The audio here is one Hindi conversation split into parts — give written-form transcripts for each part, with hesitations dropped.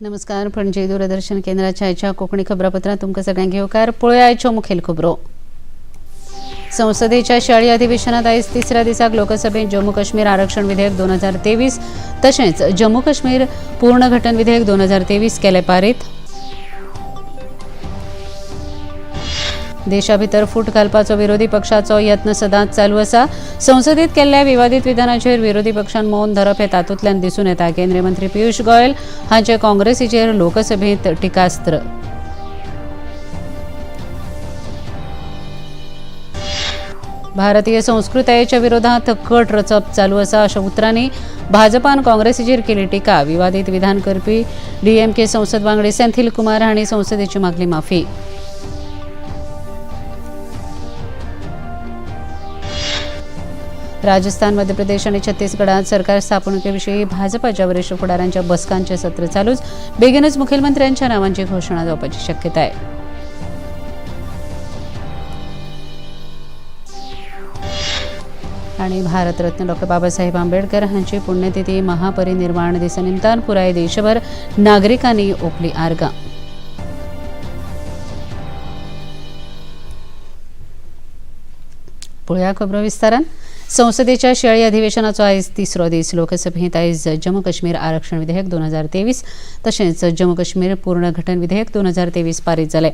नमस्कार. पणजी दूरदर्शन केंद्राच्या आयच्या कोंकणी खबरापत्रांत तुमकां सगळ्यांक येवकार. पळोवया आयच्यो मुखेल खबरो. संसदेच्या शियाळी अधिवेशनात आयज तिसऱ्या दिसाक लोकसभेत जम्मू काश्मीर आरक्षण विधेयक 2023 तशेंच जम्मू काश्मीर पुनर्गठन विधेयक 2023 केले पारीत. देशा भितर फूट घालपाचो विरोधी पक्षाचो यत्न सदांच चालू आसा. संसदेत केल्ल्या विवादीत विधानाचेर विरोधी पक्षान मौन धरप हे तातूंतल्यान दिसून येता. केंद्रीय मंत्री पियुष गोयल हांचे काँग्रेसीचेर लोकसभेत टिकास्त्र. भारतीय संस्कृतायेच्या विरोधात कट रचप चालू आसा अशा उतरांनी भाजपान काँग्रेसीचेर केली टिका. विवादीत विधान करपी डीएमके संसद वांगडी सेंथील कुमार हांणी संसदेची मागली माफी. राजस्थान, मध्य प्रदेश आणि छत्तीसगडात सरकार स्थापणुकेविशीं भाजपाच्या वरिष्ठ फुडाऱ्यांच्या बसकांचे सत्र चालूच. बेगीनच मुखेलमंत्र्यांच्या नावांची घोषणा जावपाची शक्यता आहे. आणि भारतरत्न डॉ. बाबासाहेब आंबेडकर हांची पुण्यतिथी महापरिनिर्वाण दिसा निमतान पुराय देशभर नागरिकांनी ओपली आर्गां. पळोवया खबरो विस्तारान. संसदेच्या शियाळी अधिवेशनाचो आयज तिसरो दीस. लोकसभेत आयज जम्मू काश्मीर आरक्षण विधेयक 2023 तशेंच जम्मू काश्मीर पुनर्गठन विधेयक 2023 पारीत जाले.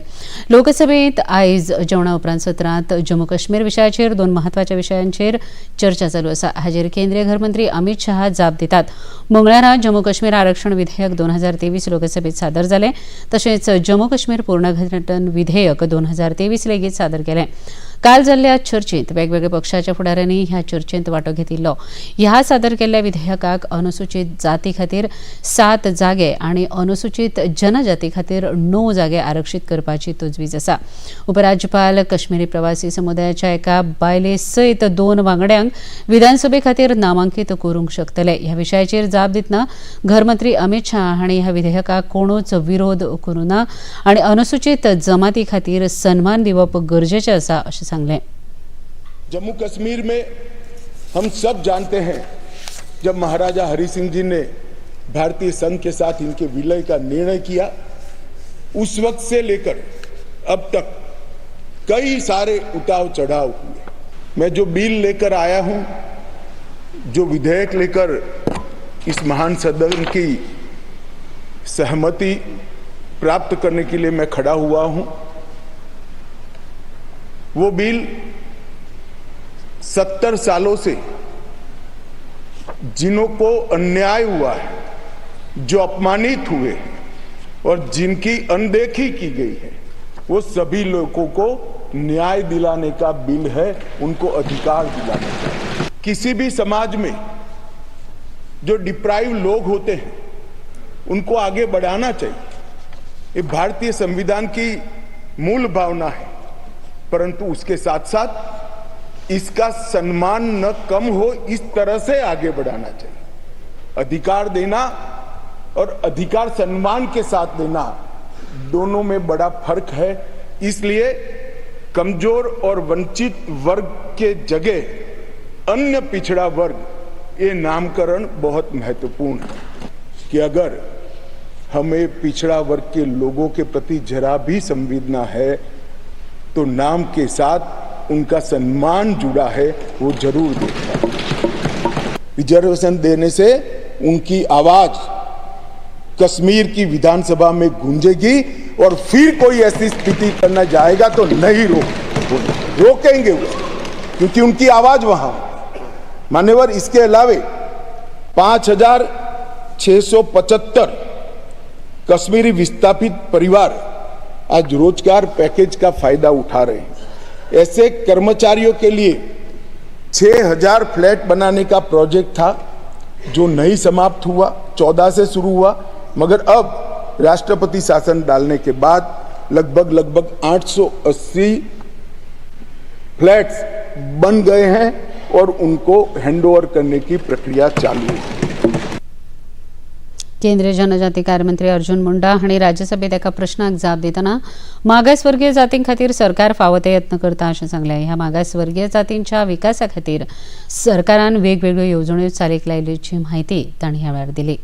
लोकसभेत आयज जेवणा उपरांत सत्रांत जम्मू काश्मीर विशयाचेर दोन म्हत्वाच्या विशयांचेर चर्चा चालू आसा. हाचेर केंद्रीय गृहमंत्री अमित शाह जाप दितात. मंगळारा जम्मू काश्मीर आरक्षण विधेयक 2023 लोकसभेत सादर जाले तशेंच जम्मू काश्मीर पुनर्गठन विधेयक 2023 लेगीत सादर केलें. काल जाल्ल्या चर्चेंत वेगवेगळ्या पक्षाच्या फुडाऱ्यांनी ह्या चर्चेंत वांटो घेतिल्लो. ह्या सादर केल्ल्या विधेयकाक अनुसूचित जाती खातीर 7 जागे आनी अनुसूचित जनजाती खातीर 9 जागे आरक्षीत करपाची तजवीज आसा. उपराज्यपाल काश्मीरी प्रवासी समुदायाच्या एका बायले सयत 2 वांगड्यांक विधानसभे खातीर नामांकीत करूंक शकतले. ह्या विशयाचेर जाप दितना घरमंत्री अमित शाह हांणी ह्या विधेयकाक कोणूच विरोध करूं ना आनी अनुसूचित जमाती खातीर सन्मान दिवप गरजेचें आसा अशें सांगलें. जम्मू कश्मीर में हम सब जानते हैं, जब महाराजा हरि सिंह जी ने भारतीय संघ के साथ इनके विलय का निर्णय किया, उस वक्त से लेकर अब तक कई सारे उतार चढ़ाव हुए. मैं जो बिल लेकर आया हूं, जो विधेयक लेकर इस महान सदन की सहमति प्राप्त करने के लिए मैं खड़ा हुआ हूं, वो बिल 70 सालों से जिन्हों को अन्याय हुआ है, जो अपमानित हुए और जिनकी अनदेखी की गई है, वो सभी लोगों को न्याय दिलाने का बिल है, उनको अधिकार दिलाने का. किसी भी समाज में जो डिप्राइव लोग होते हैं उनको आगे बढ़ाना चाहिए. ये भारतीय संविधान की मूल भावना है, परंतु उसके साथ साथ इसका सम्मान न कम हो, इस तरह से आगे बढ़ाना चाहिए. अधिकार देना और अधिकार सम्मान के साथ देना, दोनों में बड़ा फर्क है. इसलिए कमजोर और वंचित वर्ग के जगह अन्य पिछड़ा वर्ग, ये नामकरण बहुत महत्वपूर्ण है कि अगर हमें पिछड़ा वर्ग के लोगों के प्रति जरा भी संवेदना है तो नाम के साथ उनका सम्मान जुड़ा है, वो जरूर देखना. रिजर्वेशन देने से उनकी आवाज कश्मीर की विधानसभा में गूंजेगी और फिर कोई ऐसी स्थिति करना जाएगा तो नहीं रोकेंगे वो, क्योंकि उनकी आवाज वहां. मान्यवर, इसके अलावे 5675 कश्मीरी विस्थापित परिवार आज रोजगार पैकेज का फायदा उठा रहे हैं. ऐसे कर्मचारियों के लिए 6000 फ्लैट बनाने का प्रोजेक्ट था जो नहीं समाप्त हुआ, 14 से शुरू हुआ, मगर अब राष्ट्रपति शासन डालने के बाद लगभग 880 फ्लैट्स बन गए हैं और उनको हैंडओवर करने की प्रक्रिया चालू है. केंद्रीय जनजाती कार्य मंत्री अर्जुन मुंडा हांणी राज्यसभेत एका प्रश्नाक जाप दितना मागासवर्गीय जातीं खातीर सरकार फावो ते यत्न करता अशें सांगलें. ह्या मागासवर्गीय जातींच्या विकासा खातीर सरकारान वेगवेगळ्यो येवजण्यो चालीक लायिल्ल्याची म्हायती तांणी ह्या वेळार दिली.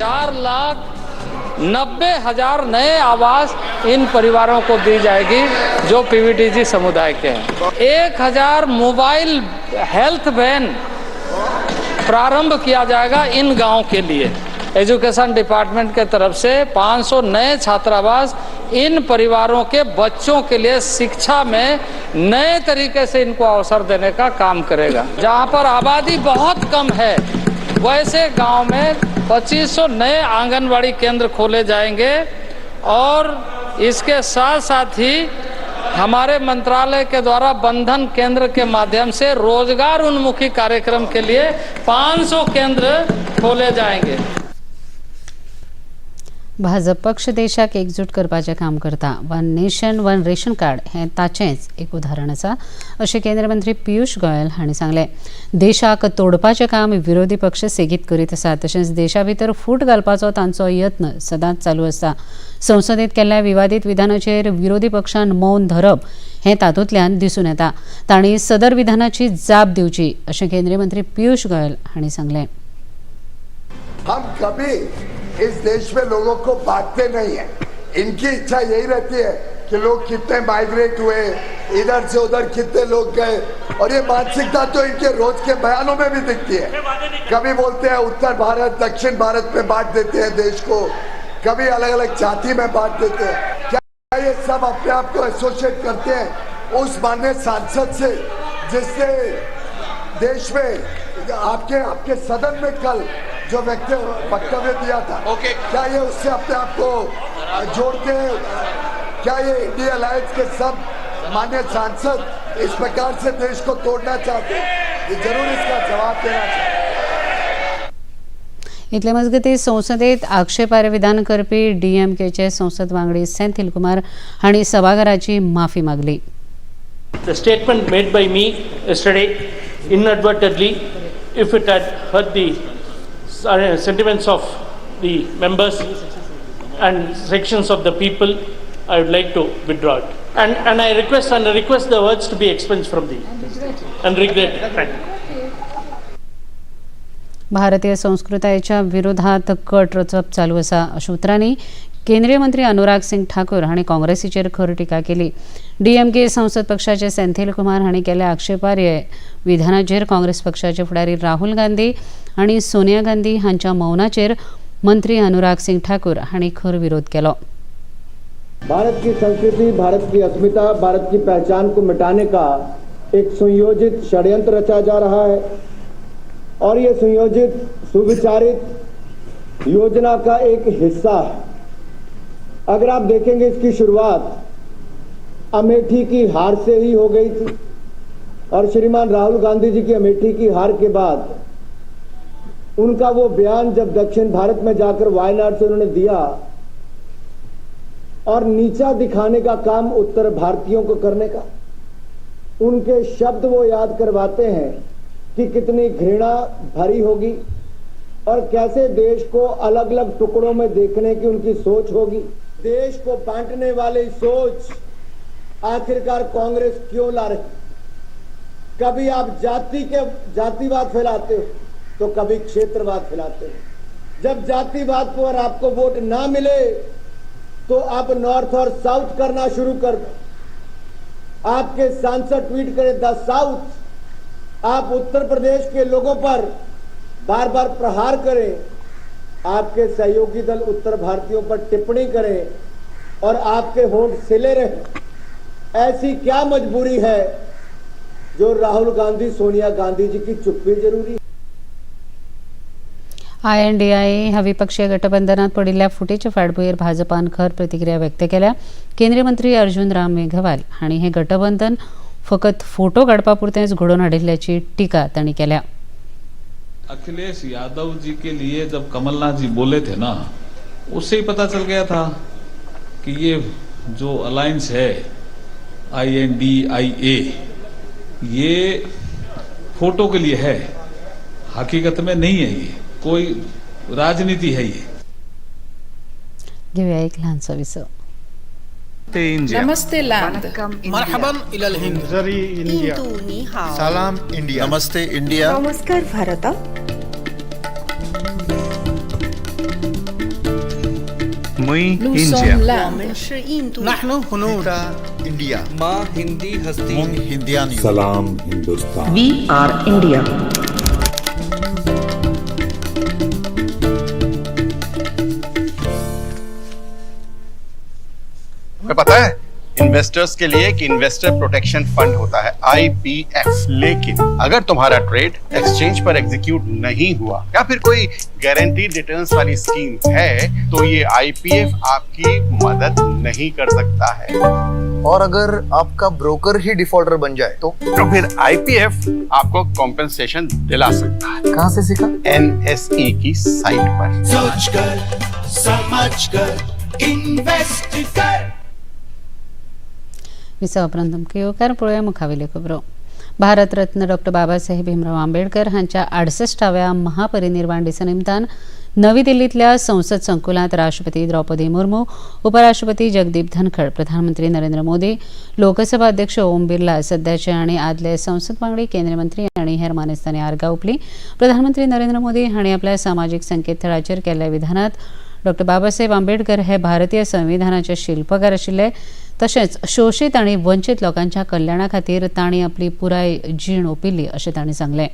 4,90,000 नए आवास इन परिवारों को दी जाएगी जो पीवीटीजी समुदाय के हैं। 1,000 मोबाइल हेल्थ वैन प्रारंभ किया जाएगा इन गांव के लिए। एजुकेशन डिपार्टमेंट के तरफ से 500 नए छात्रावास इन परिवारों के बच्चों के लिए शिक्षा में नए तरीके से इनको अवसर देने का काम करेगा। जहां पर आबादी बहुत कम है वैसे गांव में 2500 नए आंगनवाड़ी केंद्र खोले जाएंगे और इसके साथ साथ ही हमारे मंत्रालय के द्वारा बंधन केंद्र के माध्यम से रोजगार उन्मुखी कार्यक्रम के लिए 500 केंद्र खोले जाएंगे। भाजप पक्ष देशाक एकजूट करपाचें काम करता। One nation one ration card हें ताचेंच एक उदाहरण आसा अशें केंद्रीय मंत्री पियुष गोयल हांणी सांगलें। देशाक तोडपाचें काम विरोधी पक्ष सेगीत करीत आसा तशेंच देशा भितर फूट घालपाचो तांचो यत्न सदांच चालू आसा। संसदेंत केल्ल्या विवादीत विधानाचेर विरोधी पक्षान मौन धरप हें तातूंतल्यान दिसून येता। तांणी सदर विधानाची जाप दिवची अशें केंद्रीय मंत्री पियुष गोयल हांणी सांगलें। हम कभी इस देश में लोगों को बांटते नहीं है। इनकी इच्छा यही रहती है कि लोग कितने माइग्रेट हुए, इधर से उधर कितने लोग गए, और ये मानसिकता तो इनके रोज के बयानों में भी दिखती है। कभी बोलते हैं उत्तर भारत दक्षिण भारत में बांट देते हैं देश को, कभी अलग अलग जाति में बांट देते हैं। क्या ये सब अपने आप को एसोसिएट करते हैं उस माननीय सांसद से जिसने देश में आपके सदन में कल जो वक्तव्य दिया था? क्या ये उससे अपने आप को जोड़ते हैं? क्या ये इंडिया अलायंस के सब माननीय सांसद इस प्रकार से देश को तोड़ना चाहते हैं? ये जरूर इसका जवाब देना चाहिए। इतले मजगती संसदेत आक्षेपार्ह विधान करपी डीएमकेचे संसद वांगडी सेंथील कुमार हांणी सभाघराची माफी मागली. The statement made by me yesterday inadvertently, if it had hurt the sentiments of the members and sections of the people, I would like to withdraw it. And I request the words to be expunged from the and regret. भारतीय संस्कृतायेच्या विरोधात कट रचप चालू आसा अशा उतरांनी केंद्रीय मंत्री अनुराग सिंग ठाकूर हांणी काँग्रेसीचेर खर टिका केली. डीएमके संसद पक्षाचे सेंथील कुमार हांणी केल्ल्या आक्षेपार्ह विधानाचेर काँग्रेस पक्षाचे फुडारी राहुल गांधी आनी सोनिया गांधी हांच्या मौनाचेर मंत्री अनुराग सिंग ठाकूर हांणी खर विरोध केलो. भारत की संस्कृति, भारत की अस्मिता, भारत की पहचान को मिटाने का एक सुयोजित षड्यंत्र रचा जा रहा है और ये सुयोजित सुविचारित योजना का एक हिस्सा है. अगर आप देखेंगे इसकी शुरुआत अमेठी की हार से ही हो गई थी और श्रीमान राहुल गांधी जी की अमेठी की हार के बाद उनका वो बयान जब दक्षिण भारत में जाकर वायनाड से उन्होंने दिया और नीचा दिखाने का काम उत्तर भारतीयों को करने का, उनके शब्द वो याद करवाते हैं कि कितनी घृणा भरी होगी और कैसे देश को अलग अलग टुकड़ों में देखने की उनकी सोच होगी. देश को बांटने वाली सोच आखिरकार कांग्रेस क्यों ला रही? कभी आप जातिवाद फैलाते हो तो कभी क्षेत्रवाद फैलाते हो. जब जातिवाद पर आपको वोट ना मिले तो आप नॉर्थ और साउथ करना शुरू कर दो. आपके सांसद ट्वीट करें द साउथ. आप उत्तर प्रदेश के लोगों पर बार बार प्रहार करें. आपके सहयोगी दल उत्तर भारतीयों पर टिप्पणी करें और आपके होंठ सिले रहे. ऐसी क्या मजबूरी है जो राहुल गांधी सोनिया गांधी जी की चुप्पी जरूरी है? INDIA ह्या विपक्षीय गठबंधनात पडिल्ल्या फुटीच्या फाटभुंयेर भाजपान खर प्रतिक्रिया व्यक्त केल्या. केंद्रीय मंत्री अर्जुन राम मेघवाल हांणी हे गठबंधन फकत फोटो काडपा पुरतेंच घडोवन हाडिल्ल्याची टिका तांणी केल्या. अखिलेश यादव जी के लिए जब कमलनाथ जी बोले थे ना, उससे ही पता चल गया था कि ये जो अलायंस है INDIA ये फोटो के लिए है, हकीकत में नहीं है. ये कोई राजनीति है. ये घेऊया एक लहानसा विसव. नमस्ते लैंड, मरहबन इलल हिंद, जरी इंडिया, सलाम इंडिया, नमस्ते इंडिया, नमस्कार भारत. मुई Nous इंडिया sommes là. नहनु हुनूर इंडिया माँ हिंदी हस्ती मुंग हिंदिया सलाम हिंदुस्तान। We are India. तुम्हें पता है इन्वेस्टर्स के लिए एक इन्वेस्टर प्रोटेक्शन फंड होता है IPF, लेकिन अगर तुम्हारा ट्रेड एक्सचेंज पर एग्जीक्यूट नहीं हुआ या फिर कोई गारंटीड रिटर्न्स वाली स्कीम है तो ये IPF आपकी मदद नहीं कर सकता है। और अगर आपका ब्रोकर ही डिफॉल्टर बन जाए तो फिर IPF आपको कॉम्पेंसेशन दिला सकता है। कहाँ से सीखा? NSE की साइट पर। सोच कर समझ कर इन्वेस्ट कर। विसावा प्रांतम केळकर पळोवया मुखावेल्यो खबरो। भारतरत्न डॉ बाबासाहेब भीमराव आंबेडकर हांच्या 68व्या महापरिनिर्वाण दिसा निमतान नवी दिल्लीतल्या संसद संकुलात राष्ट्रपती द्रौपदी मुर्मू, उपराष्ट्रपती जगदीप धनखड, प्रधानमंत्री नरेंद्र मोदी, लोकसभा अध्यक्ष ओम बिर्ला, सध्याचे आनी आदले संसद वांगडी केंद्रीय मंत्री आनी हेर मानेस्तांनी आर्गां ओंपलीं। प्रधानमंत्री नरेंद्र मोदी हांणी आपल्या सामाजीक संकेतथळाचेर केल्ल्या विधानात डॉ बाबासाहेब आंबेडकर हे भारतीय संविधानाचे शिल्पकार आशिल्ले, तशेंच शोषित आनी वंचीत लोकांच्या कल्याणा खातीर तांणी आपली पुराय जीण ओंपिल्ली अशें तांणी सांगलें।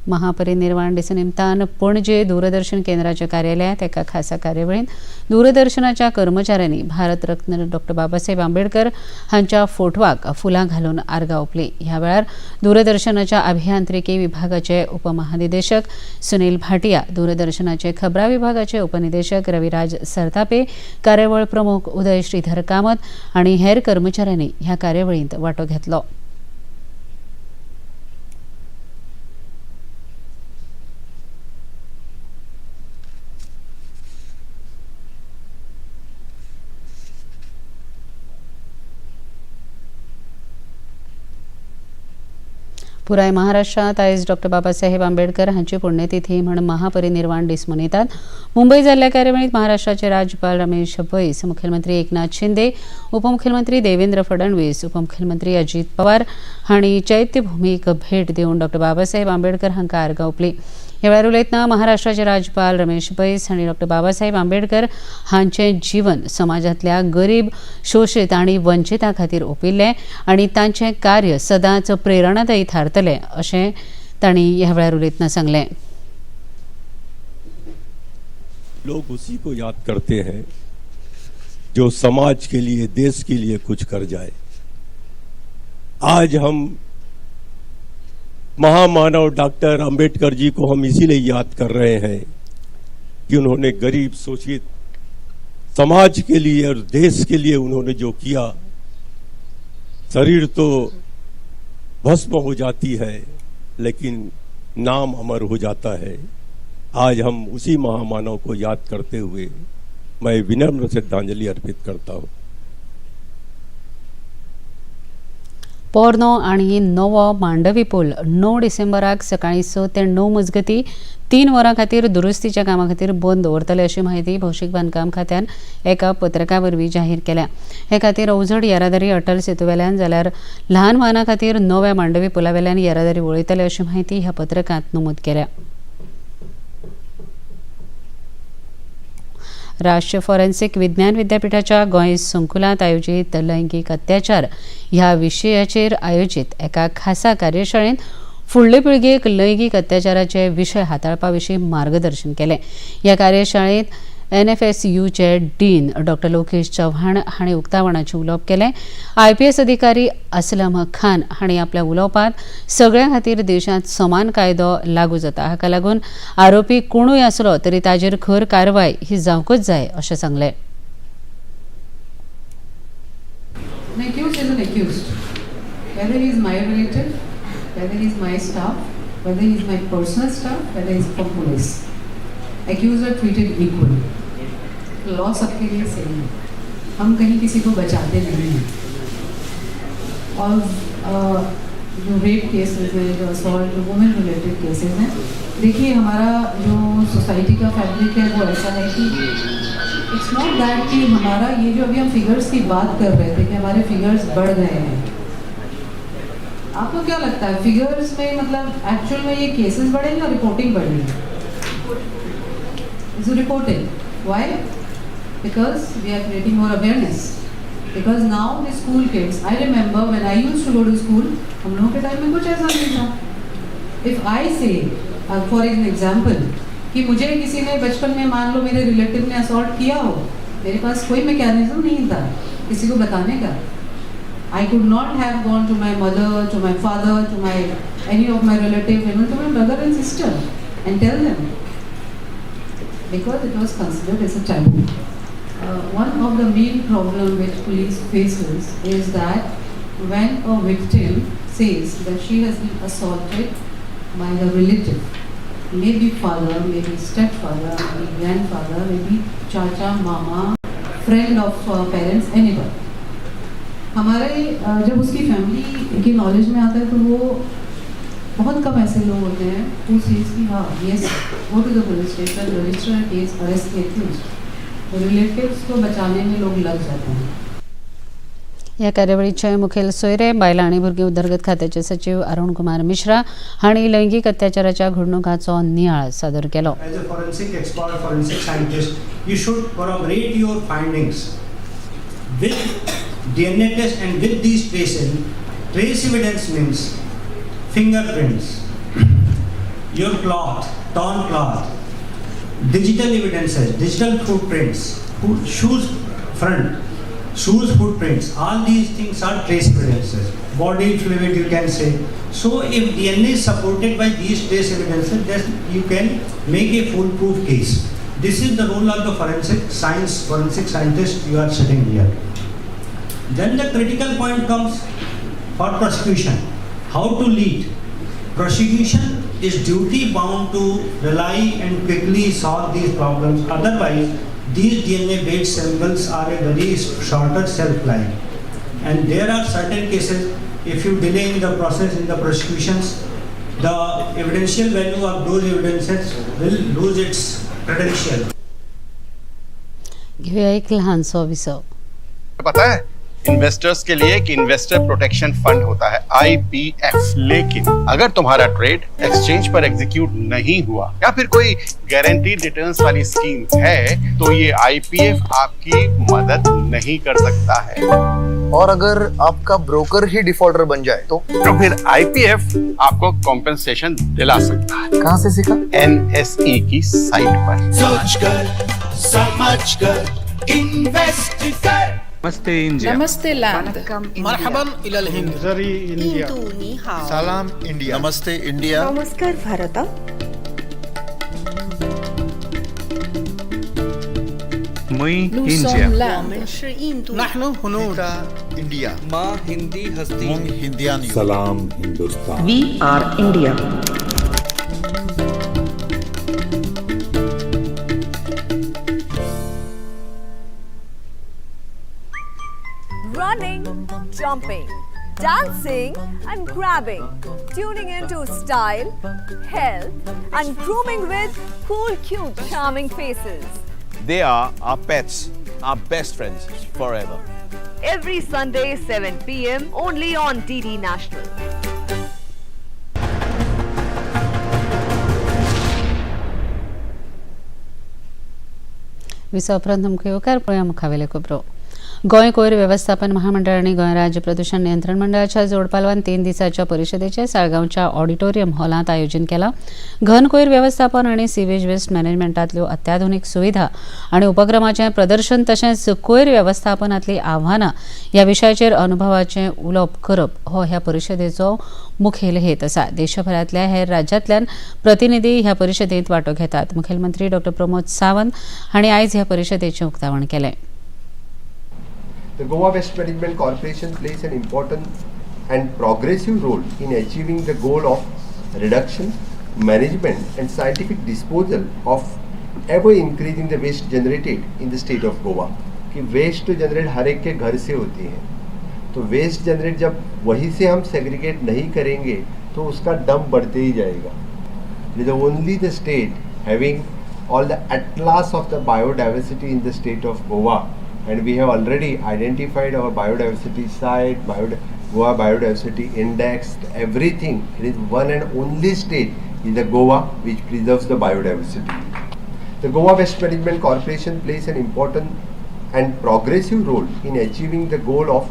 महापरिनिर्वाण दिसा निमतान पणजे दूरदर्शन केंद्राच्या कार्यालयांत एका खासा कार्यावळींत दूरदर्शनाच्या कर्मचाऱ्यांनी भारतरत्न डॉ बाबासाहेब आंबेडकर हांच्या फोटवाक फुलां घालून आर्गां ओंपलीं। ह्या वेळार दूरदर्शनाच्या अभियांत्रिकी विभागाचे उपमहानिदेशक सुनील भाटिया, दूरदर्शनाचे खबरां विभागाचे उपनिदेशक रविराज सरतापे, कार्यावळ प्रमुख उदय श्रीधर कामत आनी हेर कर्मचाऱ्यांनी ह्या कार्यावळींत वांटो घेतलो। पुराय महाराष्ट्रात आयज डॉ बाबासाहेब आंबेडकर हांची पुण्यतिथी म्हण महापरिनिर्वाण दीस मनयतात। मुंबय जाल्ल्या कार्यावळींत महाराष्ट्राचे राज्यपाल रमेश बैस, मुखेलमंत्री एकनाथ शिंदे, उपमुखेलमंत्री देवेंद्र फडणवीस, उपमुखेलमंत्री अजित पवार हांणी चैत्यभूमीक भेट दिवन डॉ बाबासाहेब आंबेडकर हांकां आर्गां ओंपलीं। ह्या वेळार उलयतना महाराष्ट्राचे राज्यपाल रमेश बैस हांणी डॉ बाबासाहेब आंबेडकर हांचें जीवन समाजांतल्या गरीब, शोषित आनी वंचितां खातीर ओंपिल्लें आनी तांचें कार्य सदांच प्रेरणादायी थारतलें अशें तांणी ह्या वेळार उलयतना सांगलें। लोग उसी को याद करते हैं जो समाज के लिए, देश के लिए कुछ कर जाए। आज हम महामानव डॉक्टर अंबेडकर जी को हम इसीलिए याद कर रहे हैं कि उन्होंने गरीब, शोषित समाज के लिए और देश के लिए उन्होंने जो किया। शरीर तो भस्म हो जाती है लेकिन नाम अमर हो जाता है। आज हम उसी महामानव को याद करते हुए मैं विनम्र श्रद्धांजलि अर्पित करता हूं। पोरनो आनी नवो मांडवी पूल 9 डिसेंबराक सकाळी 6 ते 9 मजगती 3 वरां खातीर दुरुस्तीच्या कामा खातीर बंद दवरतले अशी माहिती भौशीक बांदकाम खात्यान एका पत्रका वरवीं जाहीर केल्या। हे खातीर अवजड येरादारी अटल सेतूवेल्यान जाल्यार ल्हान वाहनां खातीर नव्या मांडवी पुलावेल्यान येरादारी वळयतले अशी माहिती ह्या पत्रकांत नमूद केल्या। राष्ट्रीय फॉरेन्सिक विज्ञान विद्यापीठाच्या गोंय संकुलात आयोजित लैंगिक अत्याचार ह्या विशयाचेर आयोजित एका खासा कार्यशाळेंत फुडले पिळगेक लैंगिक अत्याचाराचे विशय हाताळपा विशीं मार्गदर्शन केलें। ह्या कार्यशाळेंत NFSUचे डीन डॉ लोकेश चव्हाण हांणी उक्तावणाचें उलोवप केलें। IPS अधिकारी असलम खान हांणी आपल्या उलोवपांत सगळ्यां खातीर देशांत समान कायदो लागू जाता, हाका लागून आरोपी कोणूय आसलो तरी ताजेर खर कारवाय ही जावंकच जाय अशें सांगलें। Whether he is my relative, whether he is my staff, whether he is my personal staff, whether he is from police, accused are treated equally. Law सबके लिए सेम है, हम कहीं किसी को बचाते नहीं हैं। और जो रेप केसेस हैं, जो असॉल्ट, वुमेन रिलेटेड केसेस हैं, देखिए हमारा जो सोसाइटी का फैब्रिक है वो ऐसा है कि इट्स नॉट दैट कि हमारा ये जो अभी हम फिगर्स की बात कर रहे थे कि हमारे फिगर्स बढ़ गए हैं। आपको क्या लगता है फिगर्स में मतलब एक्चुअल में ये केसेस बढ़े या रिपोर्टिंग बढ़ी है? is to report it. Why? Because we are creating more awareness. Because now the school kids, I remember when I used to go to school, हम लोगों के टाइम में कुछ ऐसा नहीं था. If I say, for an example, कि मुझे किसी ने बचपन में मान लो मेरे रिलेटिव ने असॉल्ट किया हो, मेरे पास कोई मैकेनिज्म नहीं था किसी को बताने का. I could not have gone to my mother, to my father, to my any of my relatives, even to my brother and sister, and tell them, because it was considered as a taboo. One of the main problem which police faces is that when a victim says that she has been assaulted by her relative, maybe father, maybe stepfather, maybe grandfather, maybe chacha, mama, friend of parents, anybody. हमारे जब उसकी फैमिली की नॉलेज में आता है तो वो बहुत कम ऐसे लोग होते हैं who says कि हाँ yes go to the police station, register a case, arrest the accused. Relatives को बचाने में लोग लग जाते हैं. ह्या कार्यावळीचे मुखेल सोयरे बायलां आनी भुरगीं उदरगत खात्याचे सचिव अरुण कुमार मिश्रा हांणी लैंगीक अत्याचाराच्या घडणुकांचो नियाळ सादर केलो. As a forensic expert, forensic scientist, you should corroborate your findings with DNA test and with these traces. Trace evidence means fingerprints, your cloth, torn cloth, digital evidences, digital footprints, shoes front, shoes footprints, all these things are trace evidences. Body fluid you can say. So if DNA is supported by these trace evidences, then you can make a foolproof case. This is the role of the forensic scientist you are sitting here. Then the critical point comes for prosecution. How to lead? Prosecution is duty bound to rely and quickly solve these problems. Otherwise, these DNA-based samples are a very shorter shelf life. And there are certain cases, if you delay in the process in the prosecutions, the evidential value of those evidences will lose its credential. घेऊया एक लहानसो विसव. पता है इन्वेस्टर्स के लिए एक इन्वेस्टर प्रोटेक्शन फंड होता है IPF, लेकिन अगर तुम्हारा ट्रेड एक्सचेंज पर एग्जीक्यूट नहीं हुआ या फिर कोई गारंटीड रिटर्न्स वाली स्कीम है तो ये IPF आपकी मदद नहीं कर सकता है. और अगर आपका ब्रोकर ही डिफॉल्टर बन जाए तो फिर IPF आपको कॉम्पेंसेशन दिला सकता है. कहाँ से सीखा? NSE की साइट पर. सोच कर समझ कर इन्वेस्ट कर. नमस्ते इंडिया. नमस्ते लैंड. मरहबन इलल हिंद. जरी इंडिया. सलाम इंडिया. नमस्ते इंडिया. नमस्कार भारत. मुई इंडिया. नहनु हुनूर इंडिया. माँ हिंदी हस्ती. मुंग हिंदियानी. सलाम Hindustan. We are India. Running, jumping, dancing and grabbing, tuning into style, health and grooming with cool, cute, charming faces. They are our pets, our best friends forever. Every Sunday 7 p.m. only on DD National. विसव प्रथम मुखेल पळया मुखावेले खबरो. गोंय कोयर वेवस्थापन महामंडळ आणि गोंय राज्य प्रदूषण नियंत्रण मंडळाच्या जोडपालवान 3 दिसाच्या परिशदेचे साळगांवच्या ऑडिटोरियम हॉलांत आयोजन केला. घन कोयर वेवस्थापन आणि सीवेज वेस्ट मॅनेजमेंटांतल्यो अत्याधुनीक सुविधा आणि उपक्रमांचें प्रदर्शन तशेंच कोयर वेवस्थापनांतलीं आव्हानां ह्या विशयाचेर अनुभवाचें उलोवप करप हो ह्या परिशदेचो मुखेल हेत आसा. देशभरांतल्या हेर राज्यांतल्यान प्रतिनिधी ह्या परिशदेंत वांटो घेतात. मुखेलमंत्री डॉ प्रमोद सावंत हांणी आयज ह्या परिशदेचें उक्तावण केलें. The Goa Waste Management Corporation plays an important and progressive role in achieving the goal of reduction, management and scientific disposal of ever increasing the waste generated in the state of Goa. कि वेस्ट जनरेट हर एक के घर से होती है, तो वेस्ट जनरेट जब वहीं से हम सेग्रीगेट नहीं करेंगे तो उसका डंप बढ़ते ही जाएगा. It is only the state having all the atlas of the biodiversity in the state of Goa. And we have already identified our biodiversity site, Goa Biodiversity Index, everything. It is one and only state in the Goa which preserves the biodiversity. The Goa Waste Management Corporation plays an important and progressive role in achieving the goal of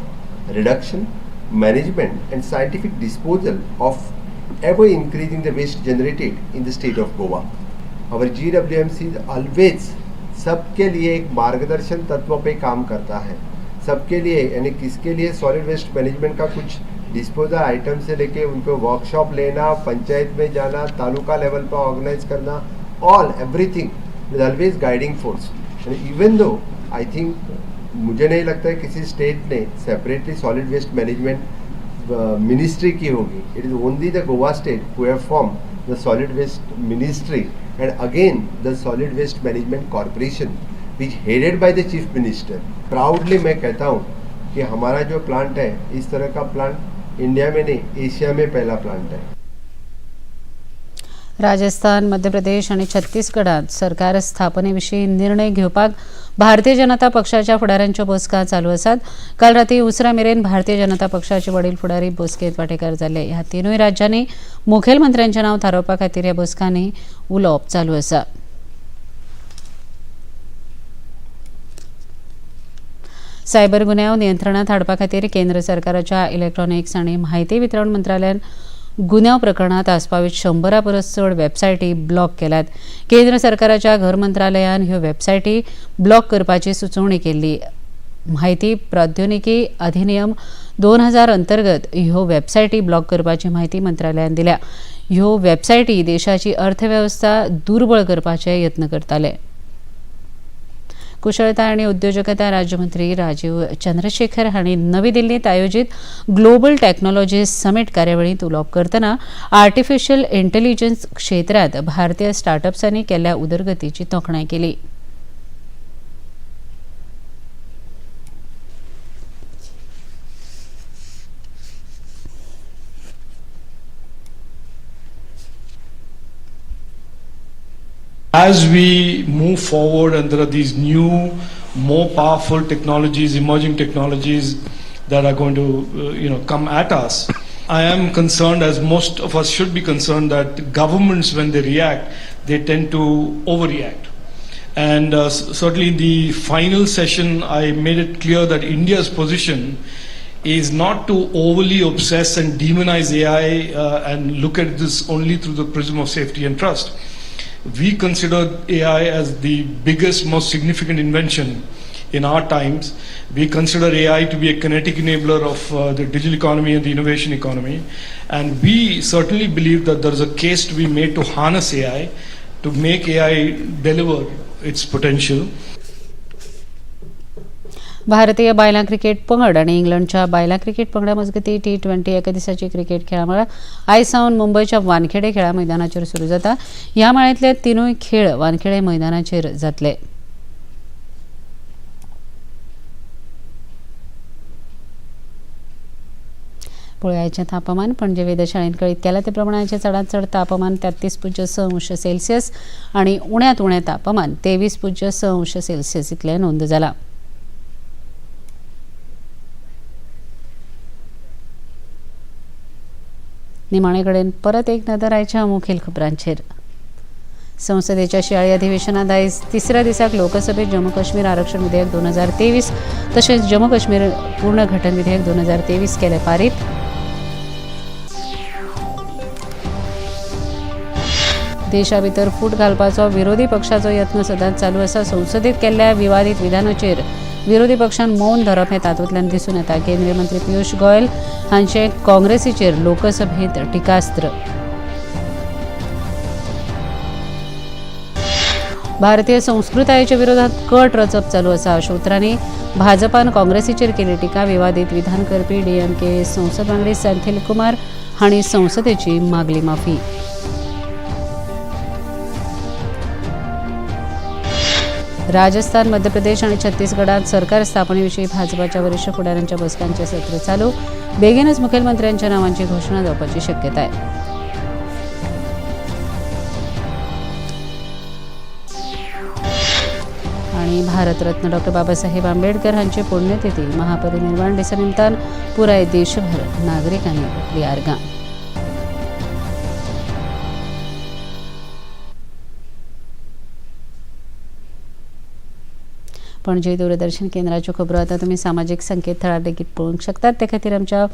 reduction, management and scientific disposal of ever increasing the waste generated in the state of Goa. Our GWMC always सबके लिए एक मार्गदर्शन तत्व पे काम करता है, सबके लिए, यानी किसके लिए, सॉलिड वेस्ट मैनेजमेंट का कुछ डिस्पोजल आइटम से लेके उनको वर्कशॉप लेना, पंचायत में जाना, तालुका लेवल पर ऑर्गेनाइज करना, all everything with always guiding force. Even though I think मुझे नहीं लगता है किसी स्टेट ने separately solid waste management ministry की होगी. It is only the Goa state who have form the solid waste ministry and again the solid waste management corporation which headed by the chief minister. Proudly मैं कहता हूँ कि हमारा जो प्लांट है, इस तरह का प्लांट इंडिया में नहीं, एशिया में पहला प्लांट है. राजस्थान, मध्य प्रदेश आणि छत्तीसगडात सरकार स्थापनेविषयी निर्णय घेवपाक भारतीय जनता पक्षाच्या फुडाऱ्यांच्यो बसका चालू आसात. काल राती उसरा मेरेन भारतीय जनता पक्षाचे वडील फुडारी बसकेंत वांटेकार जाले. ह्या तिनूय राज्यांनी मुखेलमंत्र्यांचें नांव थारोवपा खातीर ह्या बसकांनी उलोवप चालू आसा. सायबर गुन्यांव नियंत्रणांत हाडपा खातीर केंद्र सरकाराच्या इलेक्ट्रॉनिक्स आनी म्हायती वितरण मंत्रालयान गुन्यांव प्रकरणात आस्पावीत 100 परस चड वेबसायटी ब्लॉक केल्यात. केंद्र सरकाराच्या घर मंत्रालयान ह्यो वेबसायटी ब्लॉक करपाची सुचोवणी केल्ली. म्हायती प्रौद्योगिकी अधिनियम 2000 अंतर्गत ह्यो वेबसायटी ब्लॉक करपाची म्हायती मंत्रालयान दिल्या. ह्यो वेबसायटी देशाची अर्थव्यवस्था दुर्बळ करपाचे यत्न करताले. कुशळता आणि उद्योजकता राज्यमंत्री राजीव चंद्रशेखर हांणी नवी दिल्लीत आयोजित ग्लोबल टेक्नॉलॉजी समिट कार्यावळींत उलोवप करतना आर्टिफिशियल इंटेलिजन्स क्षेत्रांत भारतीय स्टार्टअप्सांनी केल्ल्या उदरगतीची तोखणाय केली. As we move forward and there are these new, more powerful technologies, emerging technologies that are going to, come at us, I am concerned, as most of us should be concerned, that governments, when they react, they tend to overreact. And certainly in the final session, I made it clear that India's position is not to overly obsess and demonize AI and look at this only through the prism of safety and trust. We consider AI as the biggest, most significant invention in our times. We consider AI to be a kinetic enabler of the digital economy and the innovation economy. And we certainly believe that there is a case to be made to harness AI, to make AI deliver its potential. भारतीय बायलां क्रिकेट पंगड आनी इंग्लंडच्या बायलां क्रिकेट पंगडा मजगती T20 एकदिसाची क्रिकेट खेळामाळ आयज सावन मुंबयच्या वानखेडे खेळा मैदानाचेर सुरू जाता. ह्या माळ्यांतले तिनूय खेळ वानखेडे मैदानाचेर जातले. पळय आयचें तापमान. पणजे वेधशाळेन कळीत केला ते प्रमाणाचें चडांत चड तापमान 33.6°C आनी उण्यांत उणें तापमान 23.6°C इतलें नोंद जालां. निमाणे कडेन परत एक नदर आयच्या मुखेल खबरांचेर. संसदेच्या शियाळी अधिवेशनात आयज तिसऱ्या दिसाक लोकसभेत जम्मू काश्मीर आरक्षण विधेयक 2023 तशेंच जम्मू काश्मीर पूर्ण घटन विधेयक 2023 केले पारीत. देशा भितर फूट घालपाचो विरोधी पक्षाचो यत्न सदांच चालू आसा. संसदेत केल्ल्या विवादीत विधानाचेर विरोधी पक्षान मौन धरप हें तातूंतल्यान दिसून येता. केंद्रीय मंत्री पियुष गोयल हांचें काँग्रेसीचेर लोकसभेत टिकास्त्र. भारतीय संस्कृतायेच्या विरोधात कट रचप चालू आसा अशा उतरांनी भाजपान काँग्रेसीचेर केली टिका. विवादीत विधान करपी DMK संसद वांगडी सेंथील कुमार हांणी संसदेची मागली माफी. राजस्थान, मध्य प्रदेश आणि छत्तीसगडात सरकार स्थापनेविषयी भाजपाच्या वरिष्ठ फुडाऱ्यांच्या बसकांचे सत्र चालू. बेगीनच मुखेलमंत्र्यांच्या नावांची घोषणा जावपाची शक्यता आहे. आणि भारतरत्न डॉ. बाबासाहेब आंबेडकर हांची पुण्यतिथी महापरिनिर्वाण दिसा निमतान पुराय देशभर नागरिकांनी आपली आर्गां. पणजी दूरदर्शन केंद्राच्यो खबरो आतां तुमी सामाजीक संकेतथळार लेगीत पळोवंक शकतात. ते खातीर आमच्या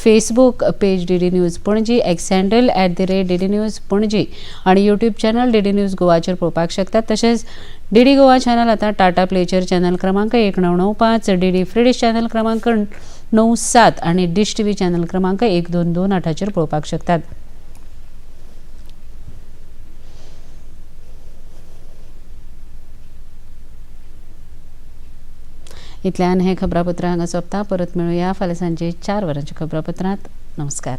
Facebook page DD news Panaji, x handle @DD news Panaji आणि यूट्यूब चॅनल DD न्यूज गोवाचेर पळोवपाक शकतात. तशेंच DD गोवा चॅनल आतां टाटा प्लेचेर चॅनल क्रमांक 1995, DD फ्री डिश चॅनल क्रमांक 97 आणि डिश TV चॅनल क्रमांक 1228 पळोवपाक शकतात. इतल्यान हे खबरापत्र हांगा सोंपता. परत मेळुया फाल्यां सांजे 4 वरांच्या खबरापत्रांत. नमस्कार.